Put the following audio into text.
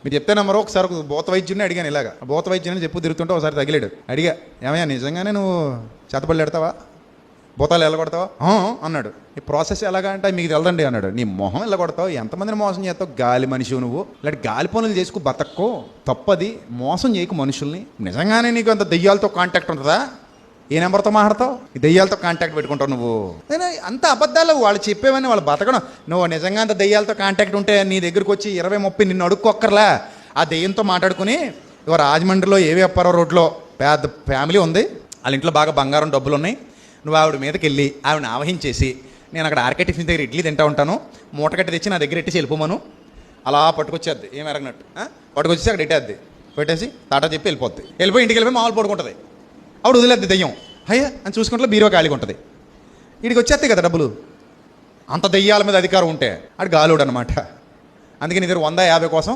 మీరు చెప్తే నమ్మరు. ఒకసారి ఒక భూత వైద్యుని అడిగాను ఇలాగా, భూత వైద్యుని చెప్పు తిరుగుతుంటే ఒకసారి తగిలాడు. అడిగా, ఏమయ్యా నిజంగానే నువ్వు చేతపళ్ళు ఎడతావా, భూతాలు ఎల్లగొడతావా అన్నాడు. ఈ ప్రాసెస్ ఎలాగా అంటే మీకు తెలదండి అన్నాడు. నీ మొహం ఎల్లగొడతావు, ఎంతమందిని మోసం చేస్తావు, గాలి మనిషి నువ్వు, ఇలాంటి గాలి పనులు చేసుకు బతక్కో, తప్పది, మోసం చేయకు మనుషుల్ని. నిజంగానే నీకు అంత దెయ్యాలతో కాంటాక్ట్ ఉంటుందా, ఏ నెంబర్తో మాట్లాడతావు, ఈ దెయ్యాలతో కాంటాక్ట్ పెట్టుకుంటావు నువ్వు. అంత అబద్ధాలు వాళ్ళు చెప్పేవని వాళ్ళు బతకడం. నువ్వు నిజంగా అంత దెయ్యాలతో కాంటాక్ట్ ఉంటే నీ దగ్గరకు వచ్చి 20-30 నిన్ను అడుక్కొక్కర్లా, ఆ దెయ్యంతో మాట్లాడుకుని. ఇవాళ రాజమండ్రిలో ఏవి అప్పారో రోడ్లో పెద్ద ఫ్యామిలీ ఉంది, వాళ్ళ ఇంట్లో బాగా బంగారం డబ్బులు ఉన్నాయి. నువ్వు ఆవిడ మీదకి వెళ్ళి ఆవిడని ఆవహించేసి, నేను అక్కడ ఆర్కే టిఫిన్ దగ్గర ఇడ్లీ తింటా ఉంటాను, మూట కట్టి తెచ్చి నా దగ్గర ఎట్టేసి వెళ్ళిపోమను. అలా పట్టుకొచ్చేద్ది, ఏం ఎరగనట్టు పట్టుకొచ్చేసి అక్కడ ఇట్టేద్ది, పెట్టేసి టాటా చెప్పి వెళ్ళిపోద్ది. వెళ్ళిపోయి ఇంటికి వెళ్ళిపోయి మామూలు పడుకుంటుంది. అప్పుడు వదిలేద్ది దెయ్యం. అయ్యా అని చూసుకుంటే బీరో ఖాళీగా ఉంటుంది. వీడికి వచ్చేస్తాయి కదా డబ్బులు. అంత దెయ్యాల మీద అధికారం ఉంటే ఆడు గాలుడు అనమాట. అందుకని ఇద్దరు 100-50 కోసం